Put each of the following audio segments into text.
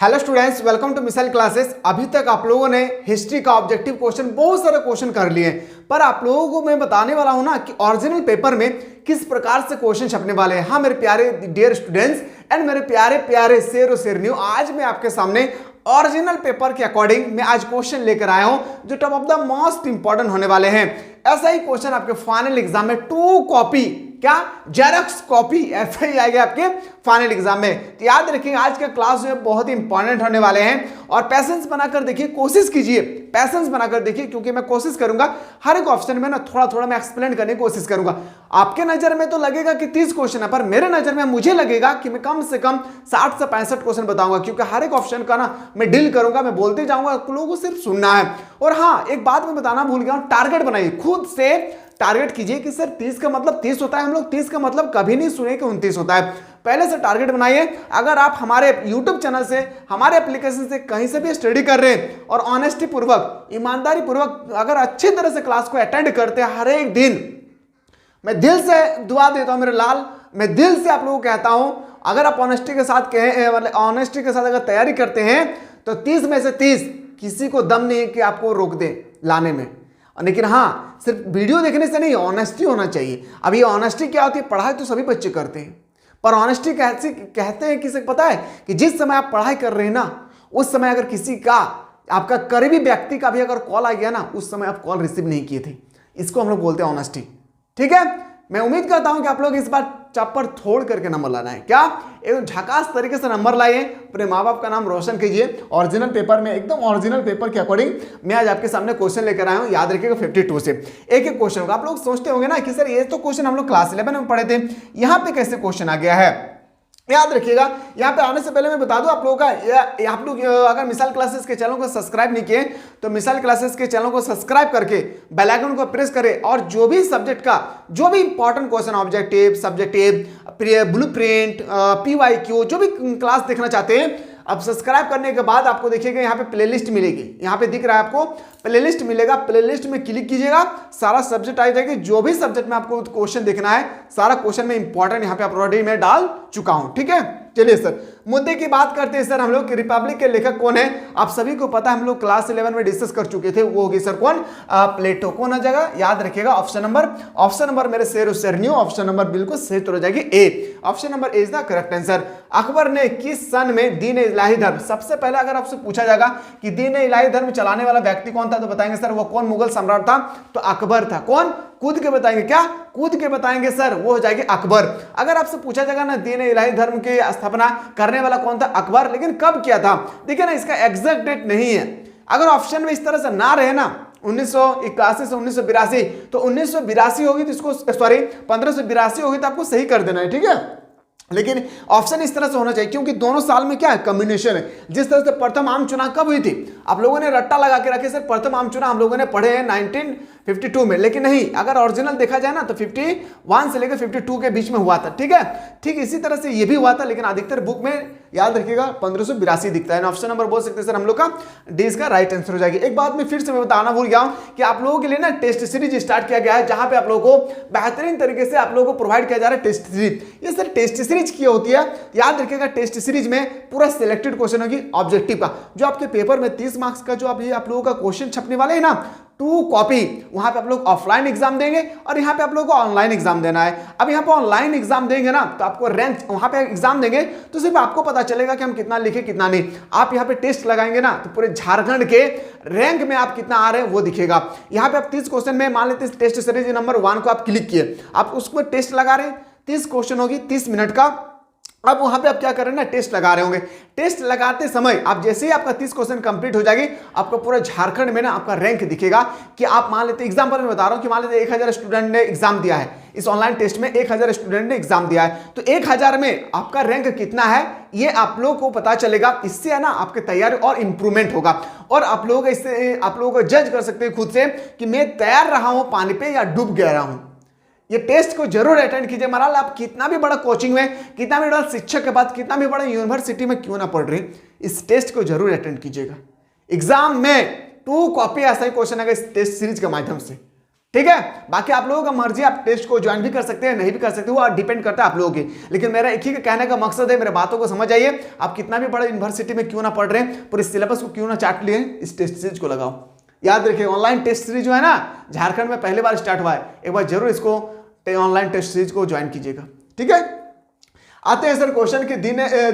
Hello students, welcome to missile classes. अभी तक आप लोगों ने हिस्ट्री का ऑब्जेक्टिव क्वेश्चन बहुत सारे क्वेश्चन कर लिए हैं, पर आप लोगों को मैं बताने वाला हूं ना कि ओरिजिनल पेपर में किस प्रकार से क्वेश्चन छपने वाले हैं। हाँ मेरे प्यारे डियर स्टूडेंट्स एंड मेरे प्यारे प्यारे शेर और शेरनियों, आज मैं आपके सामने ओरिजिनल पेपर के अकॉर्डिंग मैं आज क्वेश्चन लेकर आया हूं जो top of the most important होने वाले हैं। ऐसा ही क्वेश्चन आपके फाइनल एग्जाम में 2 कॉपी क्या जेरॉक्स कॉपी ऐसा ही आएगा आपके फाइनल एग्जाम में। तो याद रखिए आज का क्लास जो है बहुत ही इंपॉर्टेंट होने वाले हैं और पैसेंस बनाकर देखिए, कोशिश कीजिए पैसेंस बनाकर देखिए, क्योंकि मैं कोशिश करूंगा हर एक ऑप्शन में ना थोड़ा थोड़ा मैं एक्सप्लेन करने की कोशिश करूंगा। आपके नजर में तो लगेगा कि 30 क्वेश्चन है, पर मेरे नजर में मुझे लगेगा कि मैं कम से कम 60 से 65 क्वेश्चन बताऊंगा, क्योंकि हर एक ऑप्शन का ना मैं डील करूंगा, मैं बोलते जाऊंगा, आप लोगों को सिर्फ सुनना है। और हाँ एक बात मैं बताना भूल गया हूं, टारगेट बनाइए, खुद से टारगेट कीजिए कि सर 30 का मतलब 30 होता है। हम लोग 30 का मतलब कभी नहीं सुने कि 29 होता है। पहले से टारगेट बनाइए। अगर आप हमारे YouTube चैनल से, हमारे एप्लीकेशन से कहीं से भी स्टडी कर रहे हैं और ऑनेस्टी पूर्वक, ईमानदारी पूर्वक अगर अच्छी तरह से क्लास को अटेंड करते हैं हर एक दिन, मैं दिल से दुआ देता हूं मेरे लाल, मैं दिल से आप लोगों को कहता हूं, अगर आप ऑनेस्टी के साथ मतलब ऑनेस्टी के साथ अगर तैयारी करते हैं तो 30 में से 30 किसी को दम नहीं है कि आपको रोक दे लाने में। लेकिन हाँ सिर्फ वीडियो देखने से नहीं, ऑनेस्टी होना चाहिए। अब ये ऑनेस्टी क्या होती है? पढ़ाई तो सभी बच्चे करते हैं, पर ऑनेस्टी कैसे कहते हैं किसे पता है? कि जिस समय आप पढ़ाई कर रहे हैं ना, उस समय अगर किसी का, आपका करीबी व्यक्ति का भी अगर कॉल आ गया ना, उस समय आप कॉल रिसीव नहीं किए थे, इसको हम लोग बोलते हैं ऑनेस्टी। ठीक है, मैं उम्मीद करता हूं कि आप लोग इस बार चप्पर छोड़ करके नंबर लाना है। क्या एक झकास तरीके से नंबर लाइए, अपने माँ बाप का नाम रोशन कीजिए। ओरिजिनल पेपर में, एकदम ओरिजिनल पेपर के अकॉर्डिंग मैं आज आपके सामने क्वेश्चन लेकर आया हूं। याद रखिएगा 52 से एक एक क्वेश्चन होगा। आप लोग सोचते होंगे ना कि सर ये तो क्वेश्चन हम लोग क्लास 11 में पढ़े थे, यहाँ पे कैसे क्वेश्चन आ गया है? याद रखिएगा, यहाँ पे आने से पहले मैं बता दूं आप लोगों का, आप लोग अगर मिसाइल क्लासेस के चैनल को सब्सक्राइब नहीं किए तो मिसाइल क्लासेस के चैनल को सब्सक्राइब करके बेल आइकन को प्रेस करें, और जो भी सब्जेक्ट का जो भी important question, objective, subjective, blueprint, PYQ, जो भी क्लास देखना चाहते हैं, अब सब्सक्राइब करने के बाद आपको देखिएगा यहाँ पे प्लेलिस्ट मिलेगी, यहाँ पे दिख रहा है आपको प्लेलिस्ट मिलेगा, प्लेलिस्ट में क्लिक कीजिएगा, सारा सब्जेक्ट आ जाएगा। जो भी सब्जेक्ट में आपको क्वेश्चन देखना है, सारा क्वेश्चन में इंपॉर्टेंट यहाँ पे ऑलरेडी मैं डाल चुका हूँ। ठीक है, चलिए सर मुद्दे की बात करते हैं। सर हम लोग रिपब्लिक के लेखक कौन है? आप सभी को पता है, हम लोग क्लास 11 में डिस्कस कर चुके थे। वो होगी सर कौन? प्लेटो। कौन आ जाएगा? याद रखिएगा ऑप्शन नंबर मेरे शेर और शेरनियों, ऑप्शन नंबर बिल्कुल सही तो हो जाएगी A. Option number A is the correct answer. Akbar ने किस सन में दीन इलाही धर्म, सबसे पहले अगर आपसे पूछा जाएगा कि दीन इलाही धर्म चलाने वाला व्यक्ति कौन था, तो बताएंगे सर वो कौन मुगल सम्राट था? तो अकबर था। कौन? कूद के बताएंगे, क्या कूद के बताएंगे सर? वो हो जाएगी अकबर। अगर आपसे पूछा जाएगा ना दीन इलाही धर्म की स्थापना करने वाला कौन था? अकबर। लेकिन कब किया था? देखिए ना, इसका एग्जैक्ट डेट नहीं है। अगर ऑप्शन में इस तरह से ना रहे ना 1981 से 1982, तो 1982 होगी तो इसको, सॉरी 1582 होगी तो आपको सही कर देना है। ठीक है, लेकिन ऑप्शन इस तरह से होना चाहिए, क्योंकि दोनों साल में क्या है? कम्बिनेशन है। जिस तरह से प्रथम आम चुनाव कब हुई थी, आप लोगों ने रट्टा लगा के रखे सर प्रथम आम चुनाव हम लोगों ने पढ़े हैं 1952 में, लेकिन नहीं, अगर ओरिजिनल देखा जाए ना तो 51 से लेकर 52 के बीच में हुआ था। ठीक है, ठीक इसी तरह से ये भी हुआ था, लेकिन अधिकतर बुक में याद रखिएगा 1582 दिखता है। ऑप्शन नंबर बोल सकते हैं सर हम लोग का डी इसका राइट आंसर हो जाएगी। एक बात मैं फिर से मैं बताना भूल गया हूं कि आप लोगों के लिए ना टेस्ट सीरीज स्टार्ट किया गया है, जहां पे आप लोगों को बेहतरीन तरीके से आप लोगों को प्रोवाइड किया जा रहा है टेस्ट सीरीज। ये सर टेस्ट सीरीज की होती है, याद रखिएगा टेस्ट सीरीज में पूरा सिलेक्टेड क्वेश्चन होगी ऑब्जेक्टिव का, जो आपके पेपर में 30 मार्क्स का जो अभी आप लोगों का क्वेश्चन छपने वाले हैं ना 2 कॉपी, वहां पे आप लोग ऑफलाइन एग्जाम देंगे और यहाँ पे आप लोगों को ऑनलाइन एग्जाम देना है। अब यहाँ पे ऑनलाइन एग्जाम देंगे ना तो आपको रैंक, वहां पे एग्जाम देंगे तो सिर्फ आपको पता चलेगा कि हम कितना लिखे कितना नहीं। आप यहाँ पे टेस्ट लगाएंगे ना तो पूरे झारखंड के रैंक में आप कितना आ रहे हैं वो दिखेगा। यहाँ पे आप 30 क्वेश्चन में मान लेते हैं टेस्ट सीरीज नंबर 1 को आप क्लिक किए, आप उसको टेस्ट लगा रहे हैं, 30 क्वेश्चन होगी 30 मिनट का। अब वहां पे आप क्या कर रहे हैं ना, टेस्ट लगा रहे होंगे। टेस्ट लगाते समय आप जैसे ही आपका 30 क्वेश्चन कंप्लीट हो जाएगी, आपको पूरा झारखंड में ना आपका रैंक दिखेगा कि आप मान लेते, एग्जांपल मैं बता रहा हूं कि मान लेते 1000 स्टूडेंट ने एग्जाम दिया है, इस ऑनलाइन टेस्ट में 1000 स्टूडेंट ने एग्जाम दिया है, तो 1000 में आपका रैंक कितना है ये आप लोगों को पता चलेगा। इससे है ना आपके तैयारी और इंप्रूवमेंट होगा, और आप लोग इससे आप लोगों को जज कर सकते हैं खुद से कि मैं तैयार रहा हूं पानी पे या डूब गया हूं। ये टेस्ट को जरूर अटेंड कीजिए। महाराज आप कितना भी बड़ा कोचिंग में, कितना भी बड़ा शिक्षक के बाद, कितना भी बड़ा यूनिवर्सिटी में क्यों ना पढ़ रहे, इस टेस्ट को जरूर अटेंड कीजिएगा। एग्जाम में 2 कॉपी ऐसा ही क्वेश्चन आएगा इस टेस्ट सीरीज के माध्यम से। ठीक है। बाकी आप लोगों का मर्जी, आप टेस्ट को ज्वाइन भी कर सकते हैं, नहीं भी कर सकते, वो डिपेंड करता है आप लोगों की। लेकिन मेरा एक ही कहने का मकसद है, मेरे बातों को समझ आइए। आप कितना भी बड़े यूनिवर्सिटी में क्यों ना पढ़ रहे हैं, पूरे सिलेबस को क्यों ना चाट लिए, इस टेस्ट सीरीज को लगाओ। याद रखिए, ऑनलाइन टेस्ट सीरीज जो है ना, झारखंड में पहली बार स्टार्ट हुआ है, एक बार जरूर इसको ऑनलाइन टेस्ट सीरीज को ज्वाइन कीजिएगा। ठीक है, आते हैं सर क्वेश्चन कि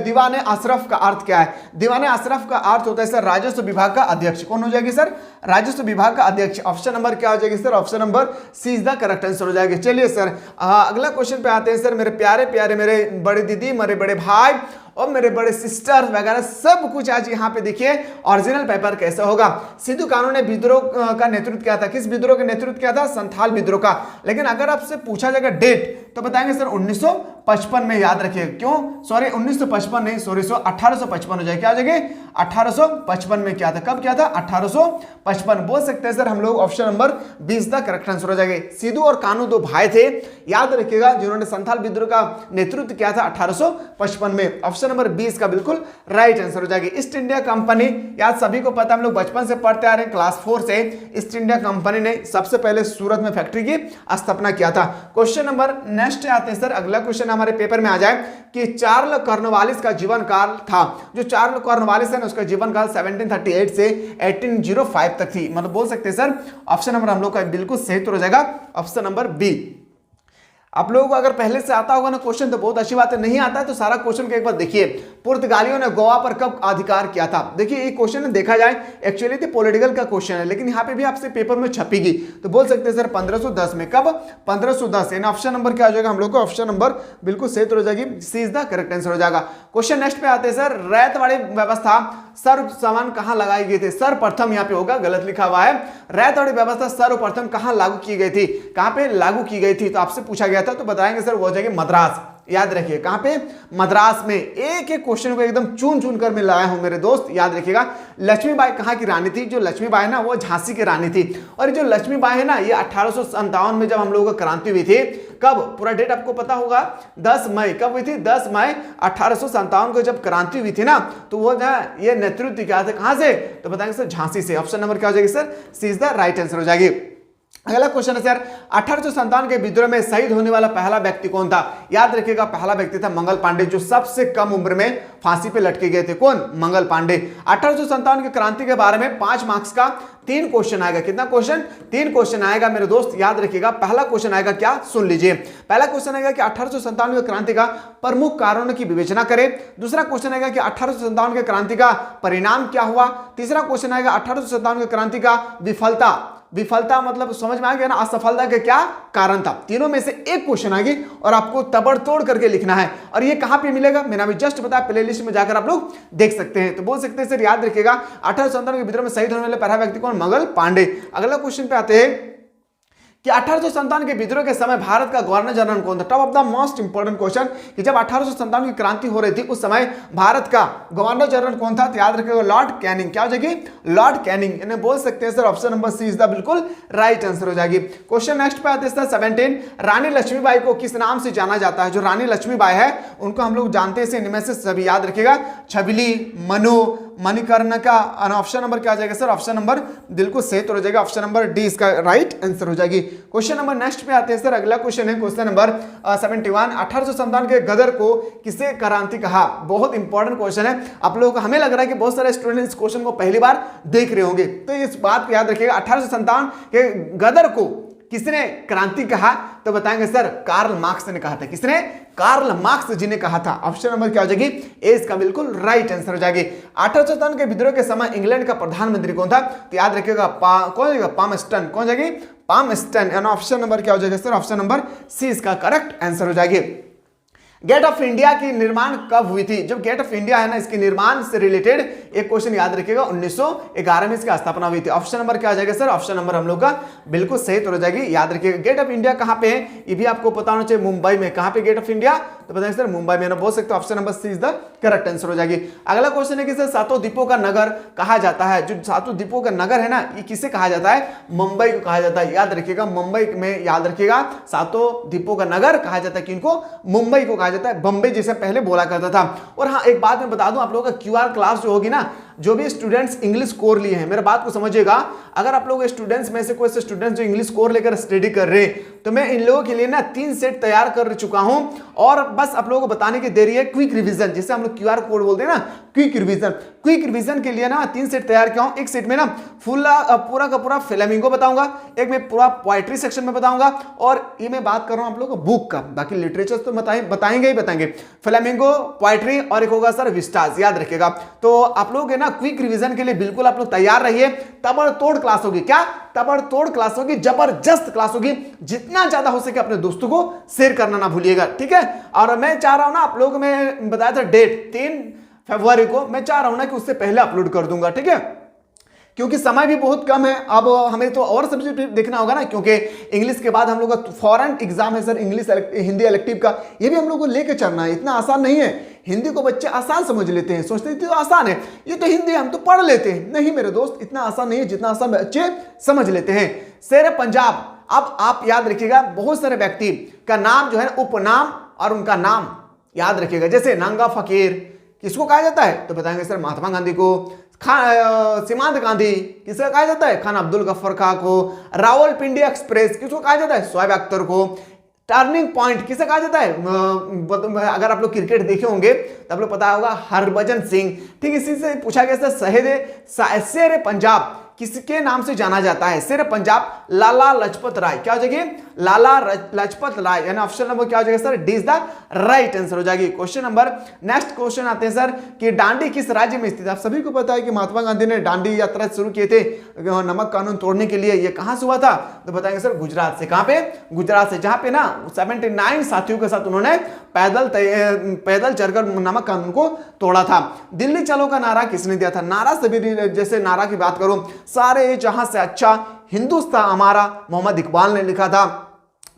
दीवाने अशरफ का अर्थ क्या है। दीवाने अशरफ का अर्थ होता है सर राजस्व विभाग का अध्यक्ष। कौन हो जाएगी सर? राजस्व विभाग का अध्यक्ष। ऑप्शन नंबर क्या हो जाएगी sir? Option number c is the correct answer हो जाएगी। चलिए सर अगला क्वेश्चन पे आते हैं सर। मेरे प्यारे प्यारे मेरे बड़े दीदी, मेरे बड़े भाई और मेरे बड़े सिस्टर वगैरह सब कुछ आज यहाँ पे देखिए ओरिजिनल पेपर कैसा होगा। सिद्धू कानू ने विद्रोह का नेतृत्व किया था। किस विद्रोह का नेतृत्व किया था? संथाल विद्रोह का। लेकिन अगर आपसे पूछा जाएगा डेट तो बताएंगे सर 1955 में। याद रखिए, क्यों? सॉरी 1955 नहीं, सॉरी 1855 हो जाएगा। क्या हो जाएगी? 1855 में क्या था? कब क्या था? 1855 बोल सकते हैं सर हम लोग। Option number 20 the correct answer हो जाएगा। सिद्धू और कानू दो भाई थे, याद रखिएगा, जिन्होंने संथाल विद्रोह का नेतृत्व किया था 1855 में। ऑप्शन नंबर 20 का बिल्कुल राइट आंसर हो जाएगी। ईस्ट इंडिया कंपनी, याद सभी को पता, हम लोग बचपन से पढ़ते आ रहे हैं क्लास 4 से। ईस्ट इंडिया कंपनी ने सबसे पहले सूरत में फैक्ट्री की स्थापना किया था। क्वेश्चन नंबर नेक्स्ट आते हैं सर। अगला क्वेश्चन हमारे पेपर में आ जाए कि चार्ल्स कॉर्नवालिस का जीवन काल था। जो चार्ल्स कॉर्नवालिस है ना, उसका जीवन काल 1738 से 1805 तक थी। मतलब बोल सकते हैं सर ऑप्शन नंबर हम लोग का बिल्कुल सही तो हो जाएगा ऑप्शन नंबर बी। आप लोगों को अगर पहले से आता होगा ना क्वेश्चन तो बहुत अच्छी बात है, नहीं आता है तो सारा क्वेश्चन को एक बार देखिए। पुर्तगालियों ने गोवा पर कब अधिकार किया था? देखिए ये क्वेश्चन देखा जाए एक्चुअली तो पॉलिटिकल का क्वेश्चन है, लेकिन यहाँ पे भी आपसे पेपर में छपेगी तो बोल सकते हैं सर 1510 में। कब? 1510। यानी ऑप्शन नंबर क्या हो जाएगा हम लोग को? ऑप्शन नंबर बिल्कुल सही तो हो जाएगी, सी इज द करेक्ट आंसर हो जाएगा। क्वेश्चन नेक्स्ट पे आते हैं सर। रैयतवाड़ी व्यवस्था सर्वसमान कहां लगाई गई थी? सर्वप्रथम यहाँ पे होगा, गलत लिखा हुआ है। रैयतवाड़ी व्यवस्था सर्वप्रथम कहां लागू की गई थी? कहां पे लागू की गई थी? तो आपसे पूछा गया था तो बताएंगे सर वो हो जाएगी मद्रास। याद रखिए कहां पे? मद्रास में। एक एक क्वेश्चन को एकदम चुन चुन कर मैं लाया हूं मेरे दोस्त, याद रखिएगा। लक्ष्मीबाई कहां की रानी थी? जो लक्ष्मीबाई है ना वो झांसी की रानी थी। और जो लक्ष्मीबाई है ना ये 1857 में जब हम लोगों को क्रांति हुई थी। कब? पूरा डेट आपको पता होगा, 10 मई। कब हुई थी? 10 मई 1857 को जब क्रांति हुई थी ना, तो वो ना ये नेतृत्व किया था कहां से? तो बताएंगे सर झांसी से। ऑप्शन नंबर क्या हो जाएगी sir? C is the right answer हो जाएगी। अगला क्वेश्चन है सर 1857 के विद्रोह में शहीद होने वाला पहला व्यक्ति कौन था? याद रखिएगा पहला व्यक्ति था मंगल पांडे, जो सबसे कम उम्र में फांसी पे लटके गए थे। कौन? मंगल पांडे। 1857 की क्रांति के बारे में 5 मार्क्स का 3 क्वेश्चन आएगा। कितना क्वेश्चन? 3 क्वेश्चन आएगा मेरे दोस्त, याद रखिएगा। पहला क्वेश्चन आएगा क्या? सुन लीजिए। पहला क्वेश्चन आएगा कि 1857 की क्रांति का प्रमुख कारणों की विवेचना करें। दूसरा क्वेश्चन आएगा कि 1857 की क्रांति का परिणाम क्या हुआ। तीसरा क्वेश्चन आएगा 1857 की क्रांति का विफलता मतलब समझ में आ गया ना, असफलता के क्या कारण था। तीनों में से एक क्वेश्चन आएगी और आपको तबड़तोड़ करके लिखना है। और ये कहां पे मिलेगा? मैंने अभी जस्ट बताया, प्लेलिस्ट में जाकर आप लोग देख सकते हैं। तो बोल सकते हैं सर याद रखिएगा 1857 के विद्रोह में शहीद होने वाले पहला व्यक्ति कौन? मंगल पांडे। अगला क्वेश्चन पे आते हैं कि 1857 के विद्रोह के समय भारत का गवर्नर जनरल कौन था? Top of the most important question कि जब 1857 की क्रांति हो रही थी उस समय भारत का गवर्नर जनरल कौन था? तो याद रखिएगा लॉर्ड कैनिंग। क्या हो जाएगी? Lord Canning. इन्हें बोल सकते हैं sir option number c is the बिल्कुल राइट आंसर हो जाएगी। क्वेश्चन नेक्स्ट पे आते हैं सर 17। रानी लक्ष्मीबाई को किस नाम से जाना जाता है? जो रानी लक्ष्मीबाई है उनको हम लोग जानते हैं इनमें से सभी, याद रखिएगा, छबिली, मनु, मणिकर्ण का। ऑप्शन नंबर क्या आ जाएगा सर? ऑप्शन नंबर बिल्कुल सही तो हो जाएगा, ऑप्शन नंबर डी इसका राइट आंसर हो जाएगी। क्वेश्चन नंबर नेक्स्ट पे आते हैं सर। अगला क्वेश्चन है क्वेश्चन नंबर 71। 1857 के गदर को किसे क्रांति कहा? बहुत इंपॉर्टेंट क्वेश्चन है। आप लोगों को हमें लग रहा है कि बहुत सारे स्टूडेंट इस क्वेश्चन को पहली बार देख रहे होंगे, तो इस बात को याद रखिएगा। 1857 के गदर को किसने क्रांति कहा? तो बताएंगे सर कार्ल मार्क्स ने कहा था। किसने? कार्ल मार्क्स जी ने कहा था। ऑप्शन नंबर क्या हो जाएगी? ए इसका बिल्कुल राइट आंसर हो जाएगी। 1857 के विद्रोह के समय इंग्लैंड का प्रधानमंत्री कौन था? तो याद रखिएगा कौन जाएगा? पामस्टन। कौन जाएगी? पामस्टन। ऑप्शन नंबर क्या हो जाएगा सर? ऑप्शन नंबर सी इसका करेक्ट आंसर हो जाएगी। गेट ऑफ इंडिया की निर्माण कब हुई थी? जब गेट ऑफ इंडिया है ना, इसके निर्माण से रिलेटेड एक क्वेश्चन याद रखिएगा, 1911 में इसकी स्थापना हुई थी। ऑप्शन नंबर क्या आ जाएगा सर? ऑप्शन नंबर हम लोग का बिल्कुल सही तो हो जाएगी, याद रखिएगा। गेट ऑफ इंडिया कहां पे है ये भी आपको पता होना चाहिए, मुंबई में। कहां पे गेट ऑफ इंडिया? तो बताएंगे सर मुंबई में ना, बोल सकते हो option number c is the correct answer हो जाएगी। अगला क्वेश्चन है कि सर सातों द्वीपों का नगर कहा जाता है। जो सातों द्वीपों का नगर है ना, ये किसे कहा जाता है? मुंबई को कहा जाता है, याद रखिएगा। मुंबई में याद रखिएगा सातों द्वीपों का नगर कहा जाता है। किनको? मुंबई को कहा जाता है, बम्बई जैसे पहले बोला करता था। और हाँ एक बात मैं बता दूं आप लोगों का, क्यूआर क्लास जो होगी ना जो भी स्टूडेंट्स इंग्लिश कोर लिए हैं, मेरा बात को समझिएगा, अगर आप लोग स्टूडेंट्स में से कोई स्टूडेंट्स जो इंग्लिश कोर लेकर स्टडी कर रहे हैं, तो मैं इन लोगों के लिए ना 3 सेट तैयार कर चुका हूं और बस आप लोगों को बताने की देरी है। क्विक रिवीजन, जिसे हम लोग QR कोड बोलते हैं ना, क्विक रिवीजन के लिए ना 3 सेट तैयार किया हूं। एक सेट में ना पूरा का पूरा फ्लेमिंगो बताऊंगा, एक में पूरा पोएट्री सेक्शन में बताऊंगा, और ये मैं बात कर रहा हूं आप लोगों को बुक का, बाकी लिटरेचर तो बताएंगे। फ्लेमिंगो, पोएट्री और एक होगा सर विस्टास, याद रखिएगा। तो आप लोग है ना क्विक रिवीजन के लिए बिल्कुल आप लोग तैयार रहिए। तबड़तोड़ क्लास होगी, क्या तबड़तोड़ क्लास होगी, जबरदस्त क्लास होगी। जितना ज्यादा हो सके अपने दोस्तों को शेयर करना ना भूलिएगा, ठीक है। और मैं चाह रहा हूं ना आप लोग, मैं बताया था डेट 3 फरवरी को, मैं चाह रहा हूं ना कि उससे पहले अपलोड कर दूंगा, ठीक है, क्योंकि समय भी बहुत कम है। अब हमें तो और सब्जेक्ट देखना होगा ना, क्योंकि इंग्लिश के बाद हम लोग का फॉरेन एग्जाम है सर, इंग्लिश हिंदी इलेक्टिव का, ये भी हम लोग को लेके चलना है। इतना आसान नहीं है। हिंदी को बच्चे आसान समझ लेते हैं, सोचते हैं तो आसान है, ये तो हिंदी हम तो पढ़ लेते हैं। नहीं मेरे दोस्त, इतना आसान नहीं है जितना आसान बच्चे समझ लेते हैं। शेर पंजाब, अब आप याद रखिएगा, बहुत सारे व्यक्ति का नाम जो है उपनाम और उनका नाम याद रखिएगा। जैसे नंगा फकीर किसको कहा जाता है, तो बताएंगे सर महात्मा गांधी को। सीमांत गांधी किसे कहा जाता है, खान अब्दुल गफ्फर खां को। रावलपिंडी एक्सप्रेस किसको कहा जाता है, शोएब अख्तर को। टर्निंग पॉइंट किसे कहा जाता है, अगर आप लोग क्रिकेट देखे होंगे तो आप लोग पता होगा, हरभजन सिंह। ठीक, इसी से पूछा गया था शेर पंजाब किसके नाम से जाना जाता है, शेर पंजाब लाला लजपत राय। क्या हो जाएगी, लाला लजपत राय, यानी ऑप्शन नंबर क्या हो जाएगा sir, D is the right answer हो जाएगी। क्वेश्चन नंबर, नेक्स्ट क्वेश्चन आते हैं सर कि दांडी किस राज्य में स्थित है। आप सभी को पता है कि महात्मा गांधी ने दांडी यात्रा शुरू किए थे नमक कानून तोड़ने के लिए। ये कहां से हुआ था, तो बताएंगे सर गुजरात से। कहां पे, गुजरात से, जहां पे ना 79 साथियों के साथ उन्होंने पैदल चलकर नमक कानून को तोड़ा था। दिल्ली चलो का नारा किसने दिया था, नारा से भी, जैसे नारा की बात करूं, सारे जहां से अच्छा हिंदुस्तान हमारा, मोहम्मद इकबाल ने लिखा था।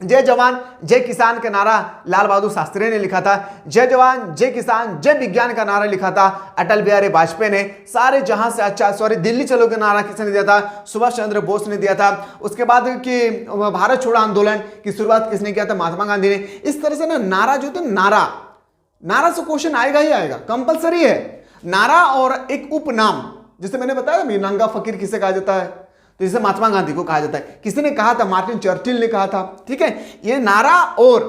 जय जवान जय किसान का नारा लाल बहादुर शास्त्री ने लिखा था। जय जवान जय किसान जय विज्ञान का नारा लिखा था अटल बिहारी वाजपेयी ने। सारे जहां से अच्छा, सॉरी, दिल्ली चलो का नारा किसने दिया था, सुभाष चंद्र बोस ने दिया था। उसके बाद कि भारत छोड़ो आंदोलन की शुरुआत किसने किया था, महात्मा गांधी ने। इस तरह से ना नारा जो था, नारा से क्वेश्चन आएगा ही आएगा, कंपलसरी है। नारा और एक उपनाम, जैसे मैंने बताया नंगा फकीर किसे कहा जाता है, तो इसे महात्मा गांधी को कहा जाता है। किसी ने कहा था, मार्टिन चर्चिल ने कहा था। ठीक है, ये नारा, और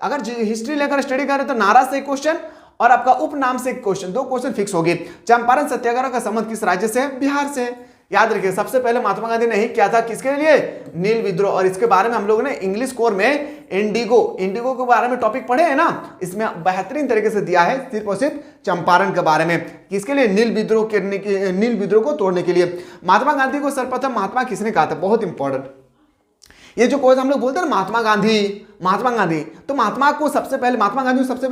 अगर हिस्ट्री लेकर स्टडी करें तो नारा से एक क्वेश्चन और आपका उपनाम से एक क्वेश्चन, 2 क्वेश्चन फिक्स होगी। चंपारण सत्याग्रह का संबंध किस राज्य से है, बिहार से है। याद रखिए, सबसे पहले महात्मा गांधी ने ही किया था, किसके लिए, नील विद्रोह। और इसके बारे में हम लोगों ने इंग्लिश कोर में इंडिगो के बारे में टॉपिक पढ़े हैं ना, इसमें बेहतरीन तरीके से दिया है सिर्फ और सिर्फ चंपारण के बारे में, किसके लिए, नील विद्रोह को तोड़ने के लिए। महात्मा गांधी को सर्वप्रथम महात्मा किसने कहा था, बहुत इंपॉर्टेंट। ये जो कोई हम लोग बोलते हैं ना महात्मा गांधी, तो महात्मा को सबसे पहले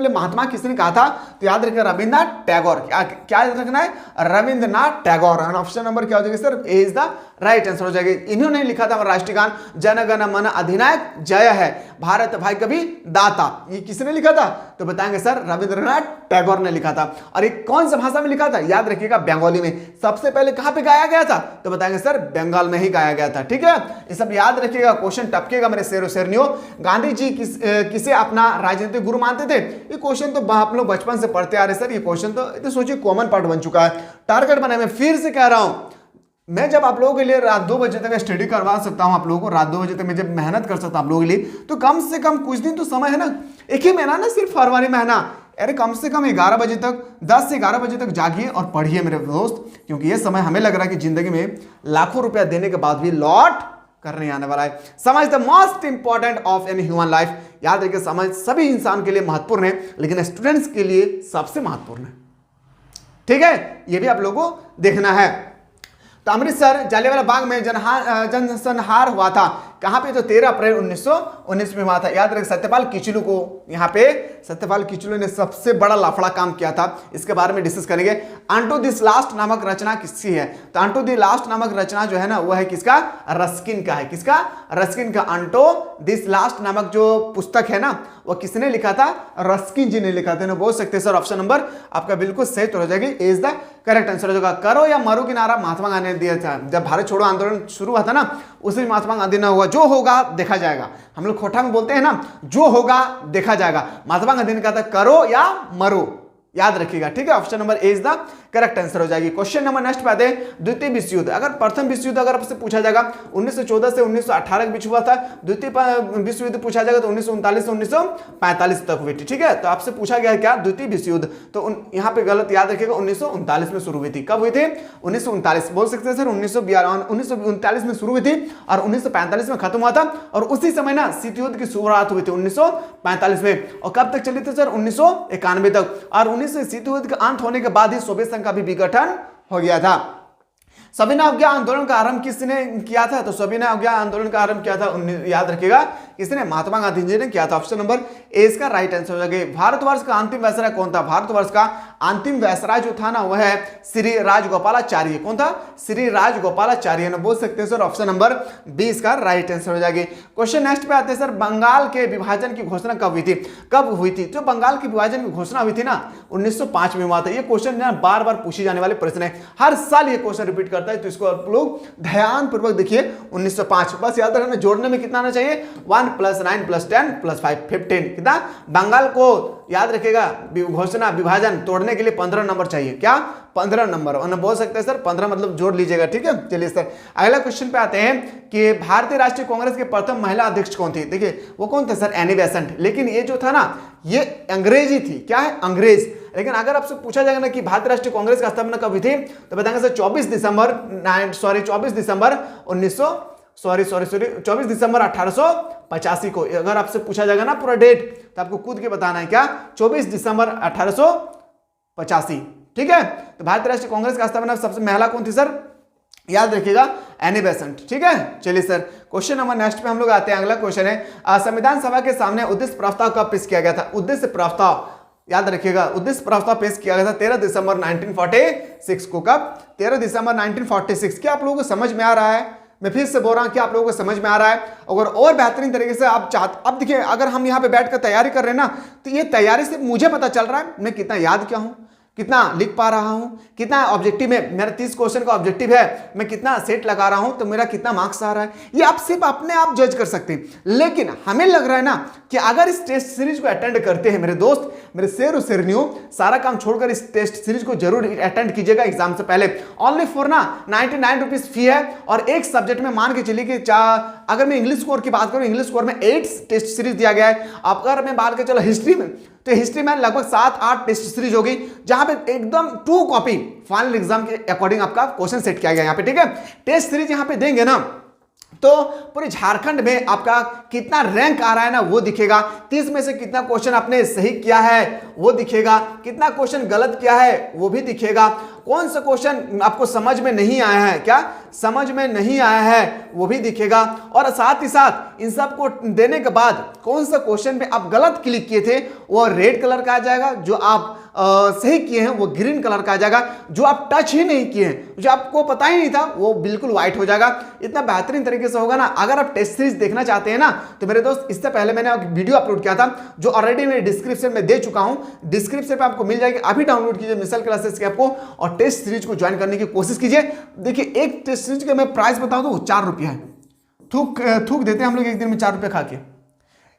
महात्मा किसने कहा था, तो याद रखिए रविंद्रनाथ टैगोर। क्या याद रखना है, रविंद्रनाथ टैगोर। ऑप्शन नंबर क्या हो जाएगा sir, A is the right answer हो जाएगा। इन्होंने लिखा था राष्ट्रीय गान जन गण मन अधिनायक जय है, भारत भाई कभी दाता। ये किसने लिखा था, तो बताएंगे सर रविंद्रनाथ टैगोर ने लिखा था। और ये कौन सा भाषा में लिखा था, याद रखिएगा बंगाली में। सबसे पहले कहां पे गाया गया था, तो बताएंगे सर बंगाल में ही गाया गया था। ठीक है, ये सब याद रखिएगा, क्वेश्चन टपकेगा मेरे शेरों शेरनियों। गांधी जी किसे अपना राजनीतिक गुरु मानते थे, ये क्वेश्चन तो आप लोग बचपन से पढ़ते आ रहे सर। ये क्वेश्चन तो सोचिए कॉमन पार्ट बन चुका है। टारगेट बनाए, मैं फिर से कह रहा हूं, मैं जब आप लोगों के लिए रात 2 बजे तक स्टडी करवा सकता हूं, आप लोगों को रात 2 बजे तक मैं जब मेहनत कर सकता हूं आप लोगों के लिए, तो कम से कम कुछ दिन तो समय है ना, एक ही महीना ना, सिर्फ फरवरी महीना। अरे कम से कम 11 बजे तक, 10 से 11 बजे तक जागिए और पढ़िए मेरे दोस्त, क्योंकि ये समय हमें लग रहा है कि जिंदगी में लाखों रुपया देने के बाद भी लौट करने आने वाला है। समझ the most important of an human life. याद रखिए, समझ सभी इंसान के लिए महत्वपूर्ण है, लेकिन स्टूडेंट्स के लिए सबसे महत्वपूर्ण है। ठीक है, ये भी आप लोगों को देखना है। तो अमृतसर जलियांवाला बाग में जनसंहार हुआ था, कहां पे, तो 13 अप्रैल 1919 में हुआ था। याद रखें, सत्यपाल किचलू को, यहाँ पे सत्यपाल किचलू ने सबसे बड़ा लाफड़ा काम किया था, इसके बारे में डिस्कस करेंगे। अंटू दिस लास्ट नामक रचना किसकी है, तो अंटू दी लास्ट नामक रचना जो है ना, वो है किसका, रस्किन का है। किसका, रस्किन का। अंटू दिस लास्ट नामक जो पुस्तक है ना, वो किसने लिखा था, रस्किन जी ने लिखा था। बोल सकते हैं सर ऑप्शन नंबर आपका बिल्कुल सही तो हो जाएगी, इज द करेक्ट आंसर हो जाएगा। करो या मरो की नारा महात्मा गांधी ने दिया था, जब भारत छोड़ो आंदोलन शुरू हुआ था ना, उसी महात्मा गांधी ने हुआ, जो होगा देखा जाएगा। हम लोग खोटा में बोलते हैं ना, जो होगा देखा जाएगा। महात्मा गांधी ने कहा था करो या मरो, याद रखिएगा, ठीक है। Option number A is the correct answer हो जाएगी। क्वेश्चन नंबर नेक्स्ट पे आते हैं, द्वितीय विश्व युद्ध। अगर प्रथम विश्व युद्ध अगर आपसे पूछा जाएगा 1914 से 1918 के बीच हुआ था, द्वितीय विश्व युद्ध पूछा जाएगा तो 1939 से 1945 तक हुई थी, ठीक है। तो आपसे पूछा गया है क्या, द्वितीय विश्व युद्ध, तो यहाँ पे गलत, याद रखिएगा 1939 में शुरू हुई थी। कब हुई थी, 1939, बोल सकते हैं सर 1939 में शुरू हुई थी और 1945 में खत्म हुआ था, और उसी समय ना शीत युद्ध की शुरुआत हुई थी 1945 में, और कब तक चली थी सर, 1991 तक, और शीत युद्ध का अंत होने के बाद ही सोवियत संघ का भी विघटन हो गया था। सविनय अवज्ञा आंदोलन का आरंभ किसने किया था, तो सविनय अवज्ञा आंदोलन का आरंभ किया था, याद रखिएगा किसने, महात्मा गांधी जी ने किया था। ऑप्शन नंबर ए इसका राइट आंसर हो जाएगा। भारतवर्ष का अंतिम वायसराय कौन था, भारतवर्ष का अंतिम वायसराय जो था ना वह है श्री राजगोपालाचार्य। कौन था, श्री राजगोपालाचार्य ने, बोल सकते हैं सर ऑप्शन नंबर बी इसका राइट आंसर हो जाएगी। क्वेश्चन नेक्स्ट पे आते हैं सर, बंगाल के विभाजन की घोषणा कब हुई थी, कब हुई थी, जो बंगाल के विभाजन की घोषणा हुई थी ना 1905 में हुआ था। ये क्वेश्चन बार बार पूछे जाने वाले प्रश्न है, हर साल ये क्वेश्चन रिपीट करता है, तो इसको आप लोग ध्यान पूर्वक देखिए। 1905 बस याद रखना, जोड़ने में कितना आना चाहिए, 1 + 9 + 10 + 5 15, कितना, बंगाल को याद रखिएगा घोषणा विभाजन तोड़ने के लिए 15 नंबर चाहिए, क्या 15 नंबर, और बोल सकते हैं सर 15 मतलब जोड़ लीजिएगा, ठीक है। चलिए सर अगला क्वेश्चन पे आते हैं कि भारतीय राष्ट्रीय कांग्रेस के प्रथम महिला अध्यक्ष कौन थी। देखिए वो कौन थे सर, एनी बेसेंट, लेकिन ये जो था ना ये अंग्रेजी थी, क्या है, अंग्रेज। लेकिन अगर आपसे पूछा जाएगा ना कि भारतीय राष्ट्रीय कांग्रेस का स्थापना कब हुई थी, तो बताएंगे सर 24 दिसंबर 1885 को। अगर आपसे पूछा जाएगा ना पूरा डेट, तो आपको कूद के बताना है, क्या 24 दिसंबर 1885, ठीक है। तो भारतीय राष्ट्रीय कांग्रेस का स्थापना सबसे महिला कौन थी सर, याद रखिएगा एनी बेसेंट, ठीक है। चलिए सर क्वेश्चन नंबर नेक्स्ट पे हम लोग आते हैं। अगला क्वेश्चन है, संविधान सभा के सामने उद्देश्य प्रस्ताव कब पेश किया गया था, उद्देश्य प्रस्ताव, याद रखिएगा उद्देश्य प्रस्ताव पेश किया गया था 13 दिसंबर 1946 को। कब, 13 दिसंबर 1946। क्या आप लोगों को समझ में आ रहा है, मैं फिर से बोल रहा हूं कि आप लोगों को समझ में आ रहा है। अगर और बेहतरीन तरीके से आप चाहते, अब देखिए अगर हम यहाँ पे बैठकर तैयारी कर रहे हैं ना, तो ये तैयारी से मुझे पता चल रहा है मैं कितना याद किया हूं, कितना लिख पा रहा हूं, कितना ऑब्जेक्टिव में मेरा 30 क्वेश्चन का ऑब्जेक्टिव है, मैं कितना सेट लगा रहा हूं, तो मेरा कितना मार्क्स आ रहा है, ये आप सिर्फ अपने आप जज कर सकते हैं। लेकिन हमें लग रहा है ना कि अगर इस टेस्ट सीरीज को अटेंड करते हैं मेरे दोस्त, मेरे शेर और शेरनियों, सारा काम छोड़कर इस टेस्ट सीरीज को जरूर अटेंड कीजिएगा एग्जाम से पहले। ओनली फॉर ना 99 रुपीज फी है, और एक सब्जेक्ट में मान के चलिए कि अगर मैं इंग्लिश स्कोर की बात करूं, इंग्लिश स्कोर में 8 टेस्ट सीरीज दिया गया है। अगर मैं बात कर चलो हिस्ट्री में, तो हिस्ट्री में लगभग 7-8 टेस्ट सीरीज होगी, जहां पे एकदम 2 कॉपी फाइनल एग्जाम के अकॉर्डिंग आपका क्वेश्चन सेट किया गया यहां पे, ठीक है। टेस्ट सीरीज यहां पे देंगे ना, तो पूरे झारखंड में आपका कितना रैंक आ रहा है ना वो दिखेगा, 30 में से कितना क्वेश्चन आपने सही किया है वो दिखेगा, कितना क्वेश्चन गलत किया है वो भी दिखेगा, कौन सा क्वेश्चन आपको समझ में नहीं आया है, क्या समझ में नहीं आया है वो भी दिखेगा, और साथ ही साथ इन सब को देने के बाद कौन सा क्वेश्चन पे आप गलत क्लिक किए थे वो रेड कलर का आ जाएगा, जो आप सही किए हैं वो ग्रीन कलर का आ जाएगा, जो आप टच ही नहीं किए हैं, जो आपको पता ही नहीं था वो बिल्कुल व्हाइट हो जाएगा। इतना बेहतरीन तरीके से होगा ना। अगर आप टेस्ट सीरीज देखना चाहते हैं ना, तो मेरे दोस्त इससे पहले मैंने एक वीडियो अपलोड किया था, जो ऑलरेडी मैं डिस्क्रिप्शन में दे चुका हूं, डिस्क्रिप्शन पे आपको मिल जाएगी, अभी डाउनलोड कीजिए मिसल क्लासेस के ऐप को और टेस्ट सीरीज को ज्वाइन करने की कोशिश कीजिए। देखिए एक टेस्ट सीरीज का मैं प्राइस बताऊं तो वो 4 रुपया है, थूक देते हैं हम लोग एक दिन में 4 रुपये खा के।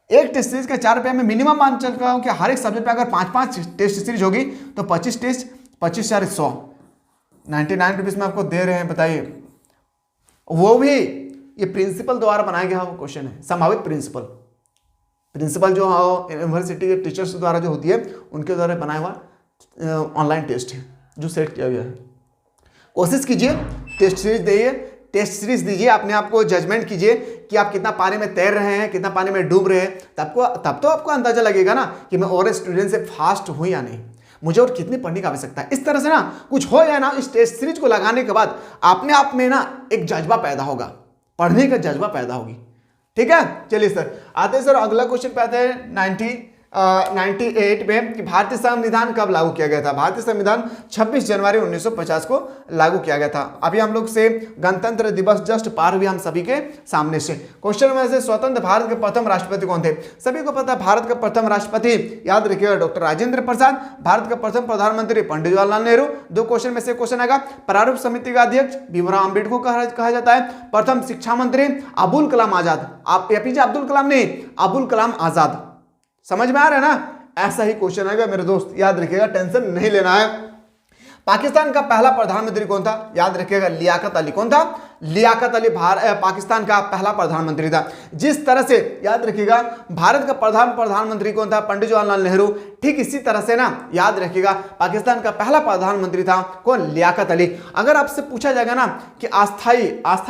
एक टेस्ट सीरीज का 4 रुपये में मिनिमम मान चल रहा हूं कि हर एक सब्जेक्ट पे अगर 5-5 टेस्ट सीरीज होगी तो 25 टेस्ट 25 4 100 99 रुपीज में आपको दे रहे हैं, बताइए। वो भी ये प्रिंसिपल द्वारा बनाया गया वो क्वेश्चन है, संभावित प्रिंसिपल जो यूनिवर्सिटी के टीचर्स द्वारा जो होती है उनके द्वारा बनाया हुआ ऑनलाइन टेस्ट है जो सेट किया गया है। कोशिश कीजिए टेस्ट सीरीज दीजिए, अपने आप को जजमेंट कीजिए कि आप कितना पानी में तैर रहे हैं, कितना पानी में डूब रहे हैं, तब तो आपको अंदाजा लगेगा ना कि मैं और स्टूडेंट से फास्ट हूं या नहीं, मुझे और कितनी पढ़ने की आवश्यकता है। इस तरह से ना कुछ हो या ना, इस टेस्ट सीरीज को लगाने के बाद अपने आप में ना एक जज्बा पैदा होगा, पढ़ने का जज्बा पैदा होगी, ठीक है। चलिए सर आते हैं सर अगला क्वेश्चन पे आते हैं 98 में कि भारतीय संविधान कब लागू किया गया था। भारतीय संविधान 26 जनवरी 1950 को लागू किया गया था। अभी हम लोग से गणतंत्र दिवस जस्ट पार हुई हम सभी के सामने से। क्वेश्चन में से स्वतंत्र भारत के प्रथम राष्ट्रपति कौन थे। सभी को पता है भारत का प्रथम राष्ट्रपति याद रखिएगा डॉक्टर राजेंद्र प्रसाद। भारत का प्रथम प्रधानमंत्री पंडित जवाहरलाल नेहरू। 2 क्वेश्चन में से क्वेश्चन आएगा प्रारूप समिति का अध्यक्ष भीमराव अम्बेडकर को कहा जाता है। प्रथम शिक्षा मंत्री अबुल कलाम आजाद, आप एपीजे अब्दुल कलाम नहीं, अबुल कलाम आजाद। समझ में आ रहा है ना, ऐसा ही क्वेश्चन आएगा मेरे दोस्त, याद रखिएगा, टेंशन नहीं लेना है। पाकिस्तान का पहला प्रधानमंत्री कौन था? याद रखिएगा, लियाकत अली। कौन था? लियाकत अली पाकिस्तान का पहला प्रधानमंत्री था। जिस तरह से याद रखिएगा भारत का प्रधानमंत्री कौन था? पंडित जवाहरलाल नेहरू। ठीक इसी तरह से ना याद रखिएगा पाकिस्तान का पहला प्रधानमंत्री था कौन? लियाकत अली। अगर आपसे पूछा जाएगा ना कि अस्थाई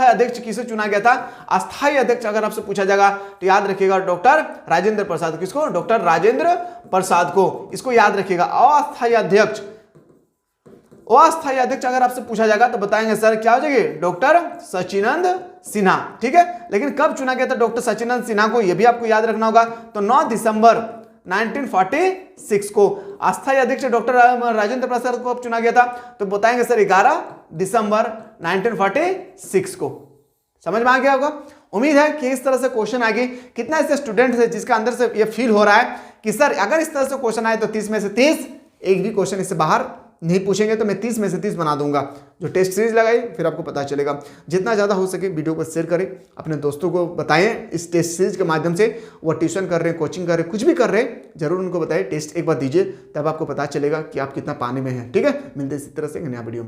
अध्यक्ष किसे चुना गया था, अस्थाई अध्यक्ष अगर आपसे पूछा जाएगा तो याद रखिएगा डॉक्टर राजेंद्र प्रसाद। किसको? डॉक्टर राजेंद्र प्रसाद को। इसको याद रखिएगा। अस्थाई अध्यक्ष अगर आपसे पूछा जाएगा तो बताएंगे सर क्या हो जाएगी? डॉक्टर सच्चिदानंद सिन्हा। ठीक है, लेकिन कब चुना गया था डॉक्टर सच्चिदानंद सिन्हा को, यह भी आपको याद रखना होगा। तो 9 दिसंबर 1946 को अस्थायी अध्यक्ष डॉक्टर राजेंद्र प्रसाद को अब चुना गया था, तो बताएंगे सर 11 दिसंबर 1946 को। समझ में आ गया होगा। उम्मीद है कि इस तरह से क्वेश्चन आएगी। कितना ऐसे स्टूडेंट है जिसका अंदर से ये फील हो रहा है कि सर अगर इस तरह से क्वेश्चन आए तो 30 में से 30, एक भी क्वेश्चन इससे बाहर नहीं पूछेंगे तो मैं 30 में से 30 बना दूंगा। जो टेस्ट सीरीज लगाई फिर आपको पता चलेगा। जितना ज़्यादा हो सके वीडियो को शेयर करें, अपने दोस्तों को बताएं इस टेस्ट सीरीज के माध्यम से। वो ट्यूशन कर रहे हैं, कोचिंग कर रहे हैं, कुछ भी कर रहे हैं, जरूर उनको बताएं। टेस्ट एक बार दीजिए, तब आपको पता चलेगा कि आप कितना पानी में हैं। ठीक है, मिलते हैं इसी तरह से नया वीडियो में।